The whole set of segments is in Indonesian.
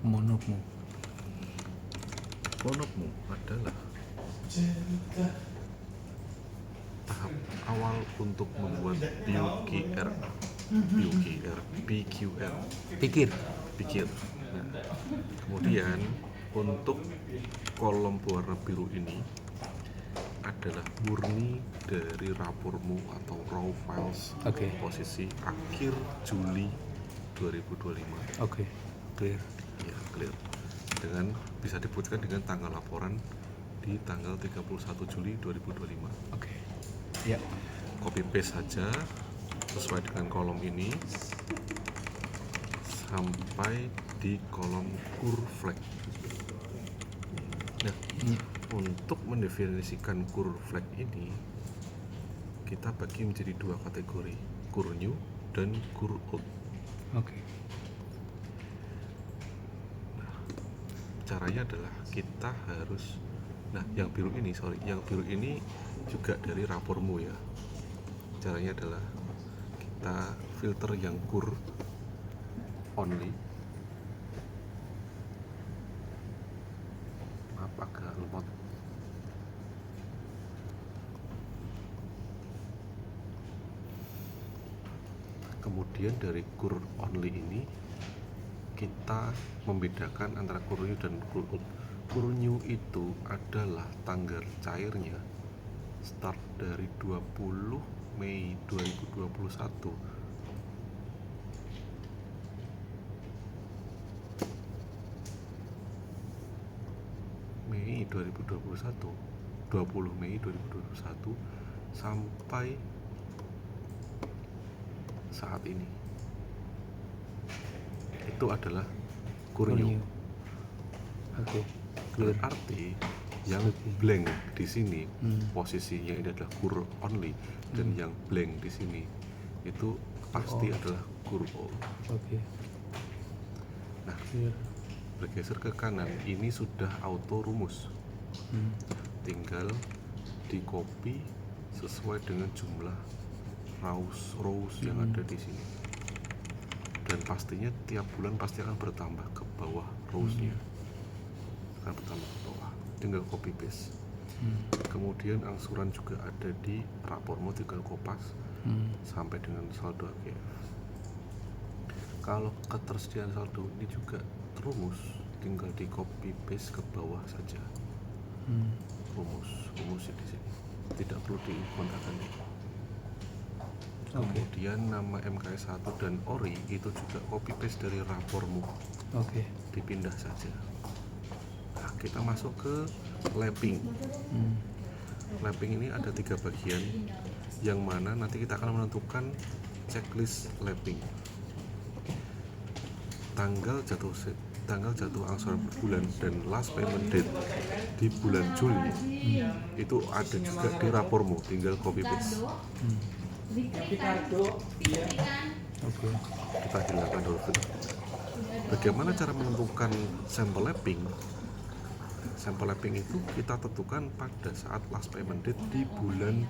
Monokmu adalah tahap awal untuk membuat PQR. pikir. Nah, kemudian untuk kolom berwarna biru ini adalah murni dari rapormu atau raw files Oke. posisi akhir Juli 2025. Oke, clear. Ya, clear. Dengan bisa dibuktikan dengan tanggal laporan di tanggal 31 Juli 2025. Oke. Ya. Copy paste saja sesuai dengan kolom ini sampai di kolom curve flag. Nah, untuk mendefinisikan curve flag ini kita bagi menjadi dua kategori, curve new dan curve old. Oke. Caranya adalah kita harus, yang biru ini juga dari rapormu ya. Caranya adalah kita filter yang curve only. Maaf agak lemot. Kemudian dari curve only ini kita membedakan antara curve new dan curve old. Curve new itu adalah tanggal cairnya start dari 20 Mei 2021 20 Mei 2021 sampai saat ini. Itu adalah curve new. Oke. Berarti yang blank di sini posisinya ini adalah curve only, dan yang blank di sini itu pasti adalah curve old. Oke. Nah, Clear. bergeser ke kanan ini sudah auto rumus. Tinggal di copy sesuai dengan jumlah rows yang ada di sini. Dan pastinya tiap bulan pasti akan bertambah ke bawah rowsnya. Akan bertambah ke bawah. Tinggal copy paste. Kemudian angsuran juga ada di rapormu, tinggal kopas sampai dengan saldo AGF. Kalau ketersediaan saldo ini juga terumus, tinggal di copy paste ke bawah saja. Rumusnya di sini. Tidak perlu dikontakkan. Kemudian nama MKS 1 dan ORI itu juga copy paste dari rapormu. Oke. Dipindah saja. Nah, kita masuk ke lapping. Lapping ini ada 3 bagian, yang mana nanti kita akan menentukan checklist lapping. Tanggal jatuh angsuran per bulan dan last payment date di bulan Juli itu ada juga di rapormu, tinggal copy paste. Oke. Kita hilangkan dulu. Bagaimana cara menentukan sampel lapping? Sampel lapping itu kita tentukan pada saat last payment date di bulan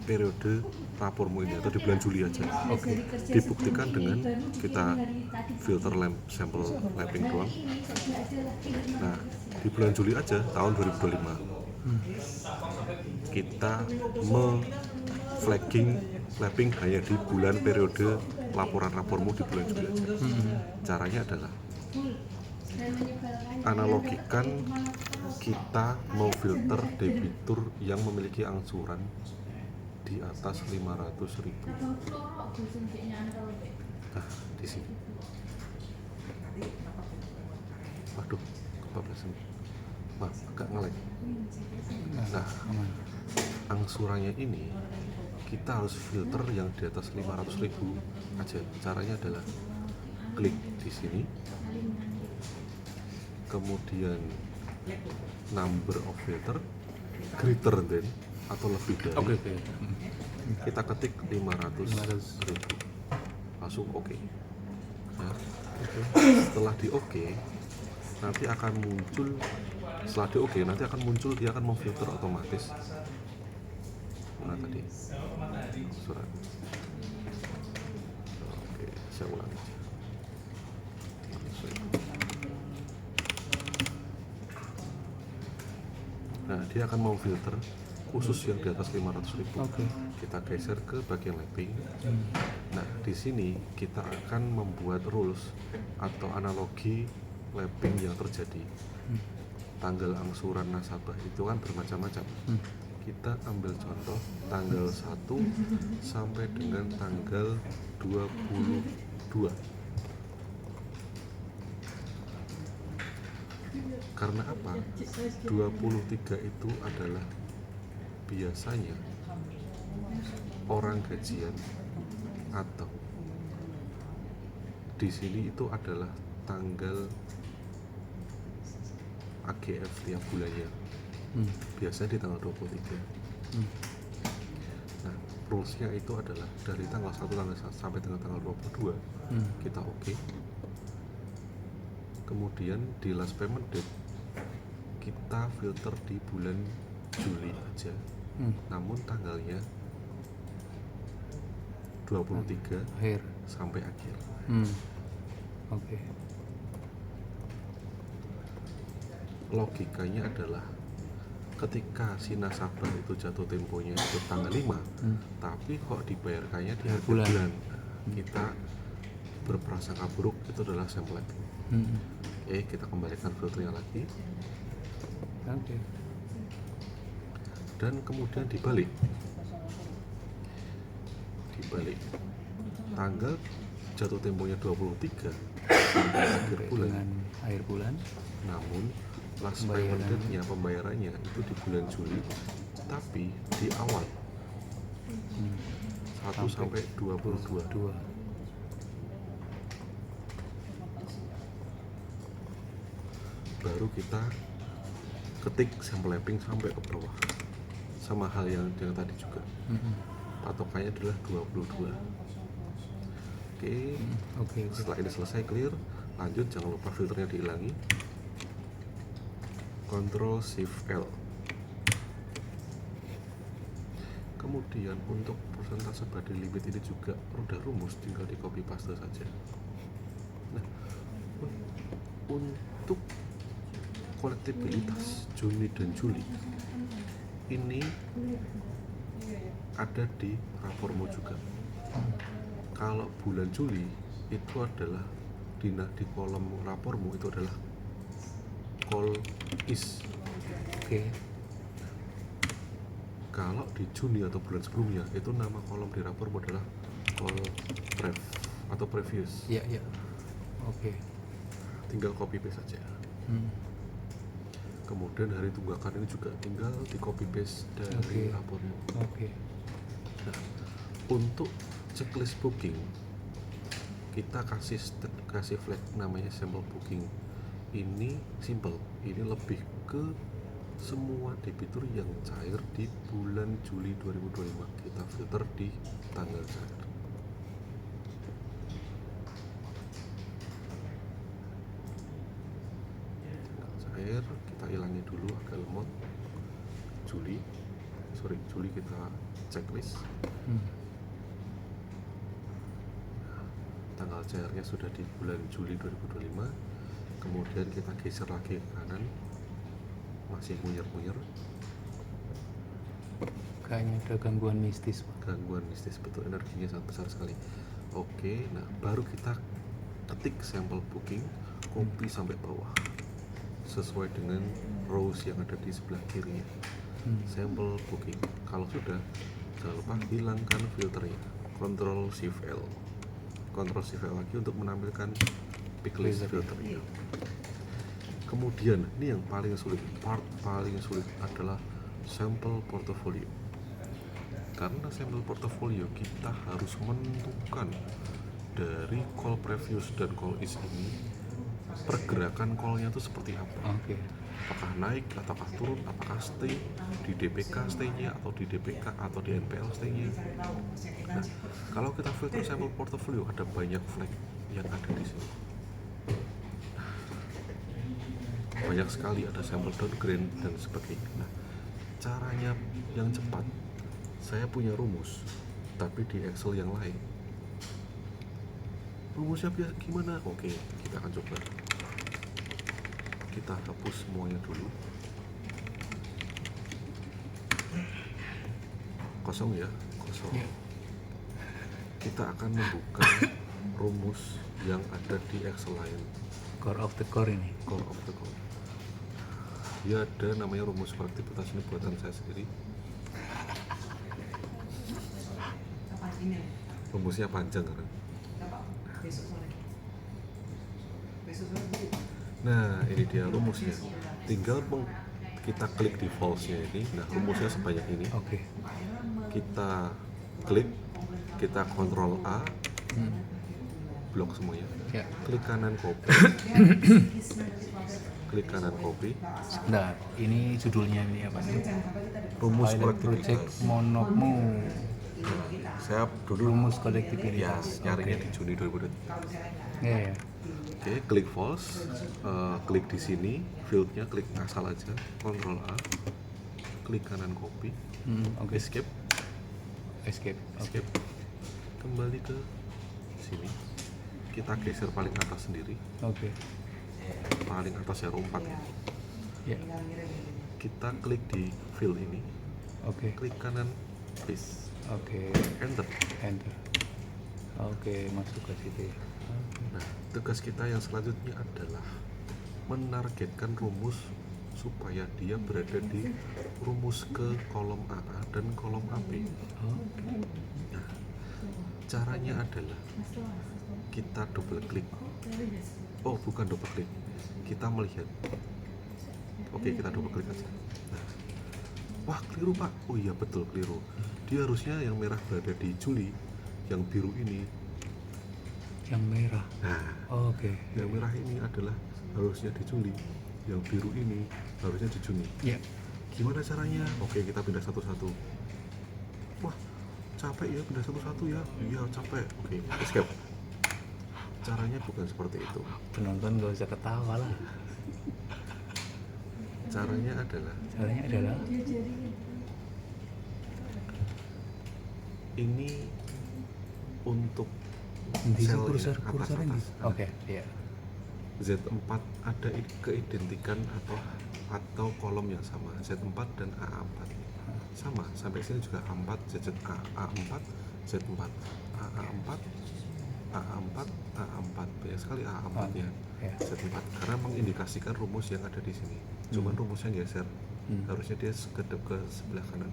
periode rapormu ini, atau di bulan Juli aja. Oke. Dibuktikan dengan kita filter sampel lapping doang. Nah, di bulan Juli aja tahun 2025 kita flagging lapping hanya di bulan periode laporan rapormu di bulan Juli aja. Caranya adalah analogikan kita mau filter debitur yang memiliki angsuran di atas 500.000. Nah, di sini. Waduh, kebablasan. Maaf, agak nge-lag. Nah, angsurannya ini kita harus filter yang di atas 500.000 aja. Caranya adalah klik di sini, kemudian number of filter greater than atau lebih dari. Oke. Kita ketik 500.000, langsung oke. Nah, setelah di oke, nanti akan muncul, dia akan memfilter otomatis. Mana tadi surat? Oke, saya ulangi. dia akan mau filter khusus yang di atas 500.000. Oke. Kita geser ke bagian lapping. Nah, di sini kita akan membuat rules atau analogi lapping yang terjadi. Tanggal angsuran nasabah itu kan bermacam-macam. Kita ambil contoh tanggal 1 sampai dengan tanggal 22. Karena apa? 23 itu adalah biasanya orang gajian, atau di sini itu adalah tanggal AGF tiap bulannya. Biasanya di tanggal 23. Nah, rulesnya itu adalah dari tanggal 1 sampai dengan tanggal 22 kita oke. Kemudian di last payment date kita filter di bulan Juli aja. Namun tanggalnya 23 Akhir. sampai akhir. Oke. Logikanya adalah ketika si nasabah itu jatuh temponya itu tanggal 5, tapi kok dibayarkannya di akhir bulan, kita berprasangka buruk itu adalah sampling. Oke, kita kembalikan filternya lagi. Oke. Dan kemudian dibalik tanggal jatuh temponya 23 sampai akhir bulan, Dengan akhir bulan. namun last payment date-nya, pembayarannya itu di bulan Juli, tapi di awal 1 sampai 22. Baru kita ketik sampel lapping sampai ke bawah, sama hal yang tadi juga. Patokannya adalah 22. Oke. Setelah ini selesai clear, lanjut, jangan lupa filternya dihilangi. Ctrl Shift L. Kemudian untuk persentase body limit ini juga udah rumus, tinggal di copy paste saja. Nah, untuk kolektibilitas Juni dan Juli ini ada di rapormu juga. Kalau bulan Juli itu adalah di kolom rapormu itu adalah call is. Oke. Kalau di Juni atau bulan sebelumnya itu nama kolom di rapormu adalah call prev atau previous. Iya. Oke. Tinggal copy paste saja. Kemudian hari tunggakan ini juga tinggal di copy paste dari rapormu. Oke. Nah, untuk checklist booking kita kasih flag namanya sample booking. Ini simple, ini lebih ke semua debitur yang cair di bulan Juli 2025 kita filter di tanggal cair. Kita hilangi dulu agak lemot. Juli kita checklist. Tanggal cairnya sudah di bulan Juli 2025. Kemudian kita geser lagi ke kanan, masih munyer-munyer. Kayaknya ada gangguan mistis, Pak. Gangguan mistis, betul, energinya sangat besar sekali. Oke, nah baru kita ketik sampel booking, copy sampai bawah sesuai dengan rows yang ada di sebelah kirinya. Sampel booking. Kalau sudah, jangan lupa hilangkan filternya. Ctrl Shift L. Ctrl Shift L lagi untuk menampilkan picklist filternya. Kemudian ini yang paling sulit, part paling sulit adalah sampel portfolio. Karena sampel portfolio kita harus menentukan dari call previous dan call is ini pergerakan callnya itu seperti apa. Apakah naik, apakah turun, apakah stay di DPK stay-nya, atau di DPK atau di NPL stay-nya. Nah, kalau kita filter sampel portfolio ada banyak flag yang ada di sini. Banyak sekali, ada sampel downgrade dan sebagainya. Nah, caranya yang cepat, saya punya rumus tapi di Excel yang lain. Rumusnya gimana? Oke, kita akan coba. Kita hapus semuanya dulu. kosong ya, kosong. Ya. Kita akan membuka rumus yang ada di Excel lain, Core of the core ini. core of the core. Dia ada namanya rumus kolektivitas, ini buatan saya sendiri. Rumusnya panjang kan. Nah, ini dia rumusnya. Tinggal kita klik di false-nya ini. Nah, rumusnya sebanyak ini. Oke. Kita klik, kita Ctrl A, blok semuanya. Ya. Klik kanan copy. Klik kanan copy. Nah, ini judulnya ini apa nih? Rumus Pilot Project kolektivitas. Monokmu. Saya dulu Rumus kolektivitas. ya nyarinya Oke. di Juni 2020. Ya, ya. Oke, klik false, klik di sini, fieldnya klik asal aja, Ctrl A, klik kanan copy, Oke. escape, Escape. Oke. escape, kembali ke sini, kita geser paling atas sendiri, Oke. paling atas ya rompak, Ya. kita klik di field ini, Oke. klik kanan paste, Oke. enter. Enter. Oke, masuk ke situ ya. Nah, tugas kita yang selanjutnya adalah menargetkan rumus supaya dia berada di rumus ke kolom AA dan kolom AB. Oke. Nah, caranya adalah kita double klik. Oh, bukan double klik. Kita melihat. Oke, kita double klik aja. Nah, wah, keliru Pak. Oh iya betul keliru. Dia harusnya yang merah berada di Juli, yang biru ini. Yang merah. Nah, Oke. yang merah ini adalah harusnya di Juli, yang biru ini harusnya di Juni. Ya. Gimana caranya? Oke, kita pindah satu-satu. Wah, capek ya pindah satu-satu ya. Iya, capek. Oke, escape. Caranya bukan seperti itu. Penonton gak usah ketawa lah. Caranya adalah ini untuk di sel kursor ya, kursornya atas. gitu. Oke, iya. Z4 ada keidentikan atau kolom yang sama, Z4 dan AA4 sama, sampai sini juga A4, ZZA, A4, Z4, AA4, AA4, AA4, banyak sekali AA4 nya, Ya. Z4, karena mengindikasikan rumus yang ada di sini, cuman rumusnya geser, harusnya dia kedep ke sebelah kanan.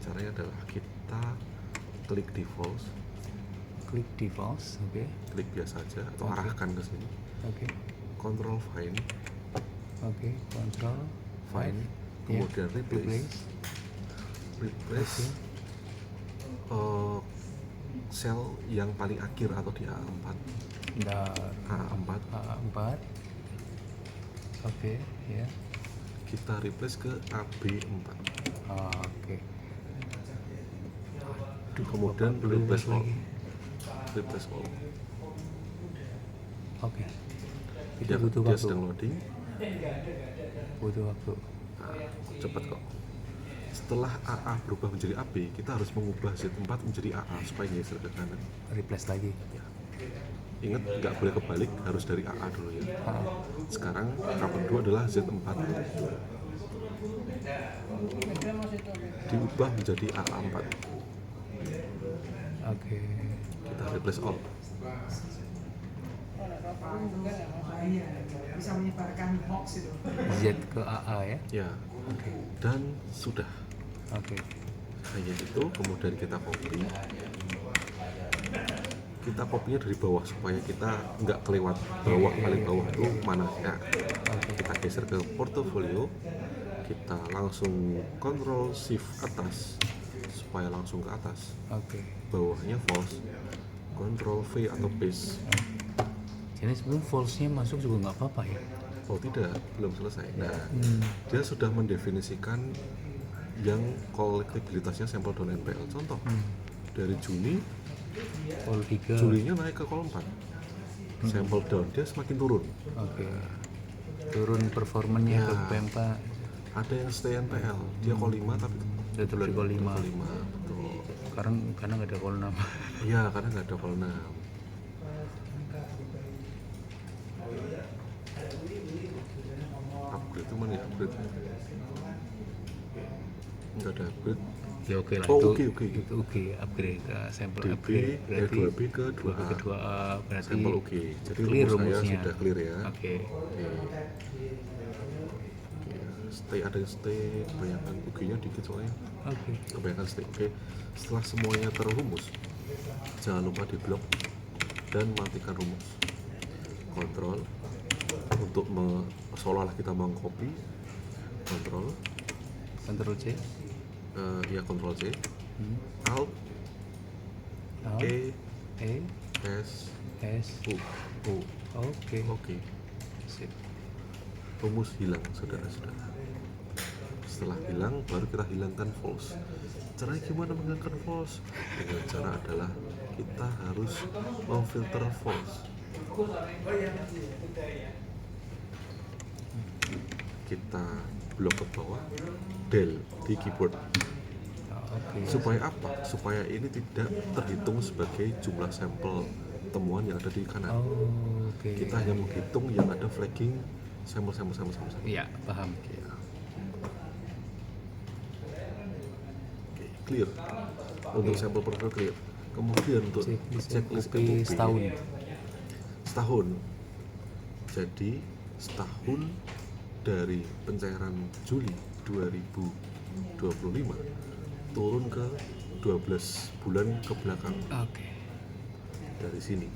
Caranya adalah kita klik di false, Klik di false. Oke. klik biasa aja atau Oke. arahkan ke sini, Oke. Control find, Oke. Control find, Ya. kemudian replace Oke. sel yang paling akhir atau di A4, Bentar. A4 A4. Oke, ya. kita replace ke AB4, Oke. Aduh, kemudian Bapak belum replace all, lagi. replace all. Oke. Itu Dia, butuh dia waktu. sedang loading. Butuh waktu. Nah, cepat kok. Setelah AA berubah menjadi AB, kita harus mengubah Z4 menjadi AA supaya geser ke kanan. Replace lagi. Ya. Ingat, nggak boleh kebalik, harus dari AA dulu ya. Sekarang tahap kedua adalah Z4 diubah menjadi AA4. Oke. Kita replace all. Bisa menyebarkan hoax itu. Z ke AA ya. Ya, Oke. dan sudah. Oke. Hanya itu, kemudian kita copy. Kita copy-nya dari bawah supaya kita nggak kelewat bawah, paling bawah itu mana ya. Kita geser ke portofolio, kita langsung Ctrl Shift atas supaya langsung ke atas. Oke. Bawahnya false, Ctrl V atau paste. Jadi sebelum false-nya masuk juga nggak apa-apa ya. Oh tidak, belum selesai. Nah, dia sudah mendefinisikan yang kolektibilitasnya sampel.npl. Contoh, dari Juni, Call 3. Julinya naik ke kolom 4. Sampel down, dia semakin turun. Oke. Turun performanya Ya. ke P4. Ada yang stay NPL, dia call 5 tapi Tetap di call 5. call 5. Betul. Sekarang karena nggak ada call 6. Iya, karena nggak ada call 6. Upgrade itu mana ya? Upgrade nggak ada upgrade. Ya oke lah, Oh, itu oke. itu oke, upgrade, sampel DB, upgrade berarti 2B ke 2 2A. ke 2A berarti Sampel oke. Jadi clear rumus saya rumusnya. sudah clear ya. Oke. Oke. Stay, ada yang stay, kebanyakan UG-nya dikit soalnya. Oke. Kebanyakan stay. Oke. Setelah semuanya terrumus, jangan lupa di blok dan matikan rumus. Kontrol untuk seolah-olah kita mengcopy. Kontrol, Ctrl C. ya Kontrol C, Hmm. Alt, Alt, E, E, S, S. U. Oke. Oke. Sip. Rumus hilang, saudara-saudara. Setelah hilang, baru kita hilangkan false. Caranya gimana menghilangkan false? Dengan cara adalah kita harus memfilter false. Kita blok ke bawah, del di keyboard. Oke. Supaya apa? Supaya ini tidak terhitung sebagai jumlah sampel temuan yang ada di kanan. Oh, oke. Kita hanya menghitung yang ada flagging sampel. Iya, paham. Oke, clear. Untuk sampel per clear. Kemudian untuk checklist MOP MOP setahun. Jadi setahun dari pencairan Juli 2025 turun ke 12 bulan ke belakang Oke. dari sini.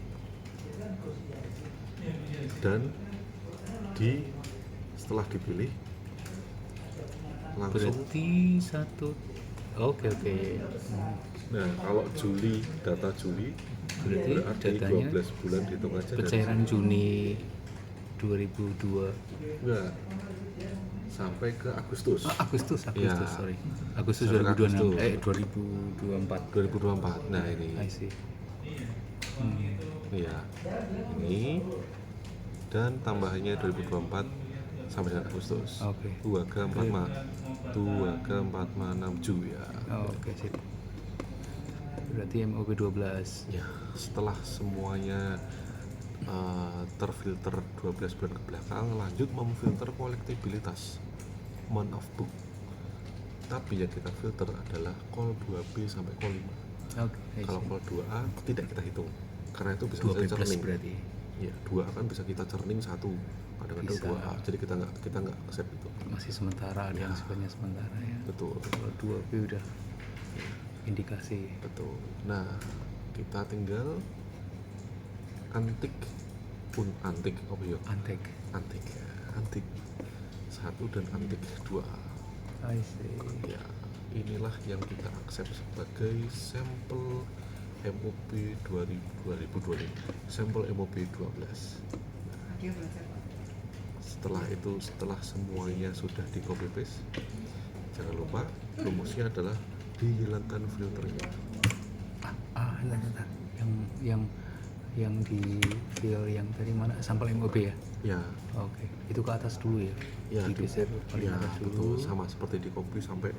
Dan setelah dipilih langsung. Berarti satu. Oke. Nah, kalau Juli, data Juli Berarti datanya 12 bulan dihitung aja dari pencairan Juni 2002. enggak sampai ke Agustus. Agustus, Ya. sorry. Agustus Sampai 2026. Agustus. 2024. 2024. Nah, ini. I see. Iya. Ini dan tambahannya 2024 sampai dengan Agustus. Oke. 2 ke 4 mah. 2 ke 4 mah 6 Juli ya. Oke, sip. Berarti MOP 12. Ya, setelah semuanya terfilter 12 bulan ke belakang, lanjut memfilter kolektibilitas month of book. Tapi yang kita filter adalah call 2B sampai call 5. Oke. Kalau call 2A tidak kita hitung karena itu bisa 2B kita plus churning. berarti. Ya, 2A kan bisa kita churning satu, kadang-kadang Bisa. 2A. Jadi kita nggak accept itu. Masih sementara, ada yang sifatnya sementara ya. Betul. Kalau 2B udah indikasi. Betul. Nah, kita tinggal antik antik satu dan antik 2A. I see. Ya, inilah yang kita accept sebagai sampel MOP 2025, sampel MOP 12. Dia belajar Pak. Setelah semuanya sudah di copy paste, jangan lupa rumusnya adalah dihilangkan filternya. Bentar. Yang di file yang tadi mana, sampel MOB ya? Ya, Oke, itu ke atas dulu ya? ya, Digeser paling ya, atas betul, dulu. sama seperti di copy sampai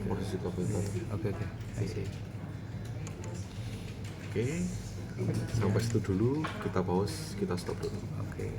posisi copy tadi. Oke, I see. Oke, sampai situ dulu, kita pause, kita stop dulu. Oke.